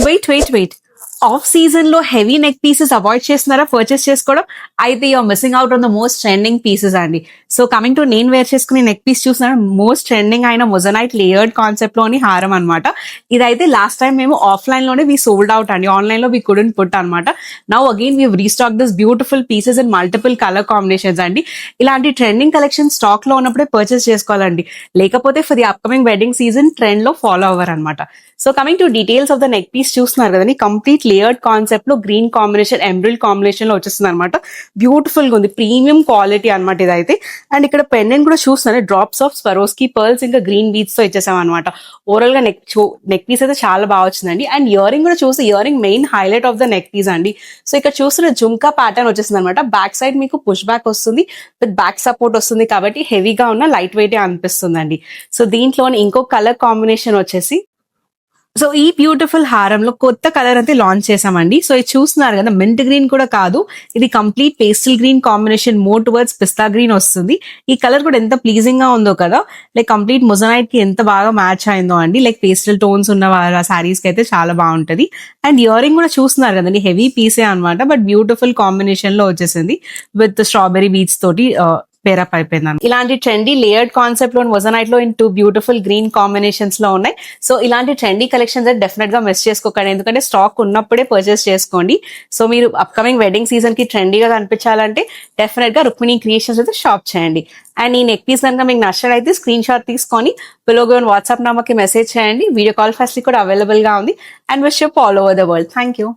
Wait off season లో heavy neck pieces avoid చేస్తున్నారా purchase చేసుకోవడం? అయితే you're missing out on the most trending pieces అండి. So coming to నేను wear చేసుకునే నెక్ పీస్ చూసిన మోస్ట్ ట్రెండింగ్ అయిన మొజనైట్ లేయర్డ్ కాన్సెప్ట్ లోని హారం అనమాట. ఇదైతే లాస్ట్ టైం మేము ఆఫ్లైన్ లోనే వి సోల్డ్ అవుట్ అండి, ఆన్లైన్ లో వి కుడెంట్ పుట్ అనమాట. Now again we restock this beautiful pieces in multiple colour combinations అండి. ఇలాంటి ట్రెండింగ్ కలెక్షన్ స్టాక్ లో ఉన్నప్పుడే పర్చేస్ చేసుకోవాలండి, లేకపోతే for the upcoming wedding season trend లో ఫాలో అవ్వరు అనమాట. So coming to details of the neck piece చూస్తున్నారు కదండి, కంప్లీట్ లేయర్డ్ కాన్సెప్ట్ లో గ్రీన్ కాంబినేషన్ ఎంబ్రిల్ కాంబినేషన్ లో వచ్చేస్తుంది అనమాట. బ్యూటిఫుల్ గా ఉంది, ప్రీమియం క్వాలిటీ అనమాట ఇదైతే. అండ్ ఇక్కడ పెండెంట్ కూడా చూస్తున్నారు, డ్రాప్స్ ఆఫ్ స్వరోస్కీ పర్ల్స్ ఇంకా గ్రీన్ బీడ్స్ తో ఇచ్చేసాం అనమాట. ఓవరాల్ గా నెక్ పీస్ అయితే చాలా బాగా వచ్చిందండి. అండ్ ఇయర్ రింగ్ కూడా చూస్తే ear ring main highlight of the neck piece అండి. సో ఇక్కడ చూస్తున్న జుమ్కా ప్యాటర్న్ వచ్చేసింది అనమాట. బ్యాక్ సైడ్ మీకు పుష్ బ్యాక్ వస్తుంది, విత్ బ్యాక్ సపోర్ట్ వస్తుంది కాబట్టి హెవీగా ఉన్న లైట్ వెయిట్ అనిపిస్తుందండి. సో దీంట్లోని ఇంకో కలర్ కాంబినేషన్ వచ్చేసి, సో ఈ బ్యూటిఫుల్ హారంలో కొత్త కలర్ అయితే లాంచ్ చేసామండి. సో ఇది చూస్తున్నారు కదా, మింట్ గ్రీన్ కూడా కాదు, ఇది complete pastel green combination more towards pista green వస్తుంది. ఈ కలర్ కూడా ఎంత ప్లీజింగ్ గా ఉందో కదా, లైక్ కంప్లీట్ మొజనైట్ కి ఎంత బాగా మ్యాచ్ అయిందో అండి. లైక్ పేస్టల్ టోన్స్ ఉన్న వాళ్ళ సారీస్ కి అయితే చాలా బాగుంటది. అండ్ ఇయర్ రింగ్ కూడా చూస్తున్నారు కదండి, హెవీ పీసే అనమాట, బట్ బ్యూటిఫుల్ కాంబినేషన్ లో వచ్చేసింది విత్ స్ట్రాబెరీ బీడ్స్ తోటి పేరప్ అయిపోయింది. ఇలాంటి ట్రెండీ లేయర్డ్ కాన్సెప్ట్ లో మొజనైట్ లో in two beautiful green combinations లో ఉన్నాయి. సో ఇలాంటి ట్రెండీ కలెక్షన్స్ అయితే డెఫినెట్ గా మిస్ చేసుకోకండి, ఎందుకంటే స్టాక్ ఉన్నప్పుడే పర్చేస్ చేసుకోండి. సో మీరు అప్కమింగ్ వెడ్డింగ్ సీజన్ కి ట్రెండీగా కనిపించాలంటే డెఫినెట్ గా రుక్మిణి క్రియేషన్స్ అయితే షాప్ చేయండి. అండ్ ఈ నెక్ పీస్ కనుక మీకు నచ్చినట్లయితే స్క్రీన్ షాట్ తీసుకొని బిలోగో వాట్సాప్ నంబర్కి మెసేజ్ చేయండి. వీడియో కాల్ ఫెసిలిటీ కూడా అవైలబుల్ గా ఉంది. And wish you all over the world. Thank you.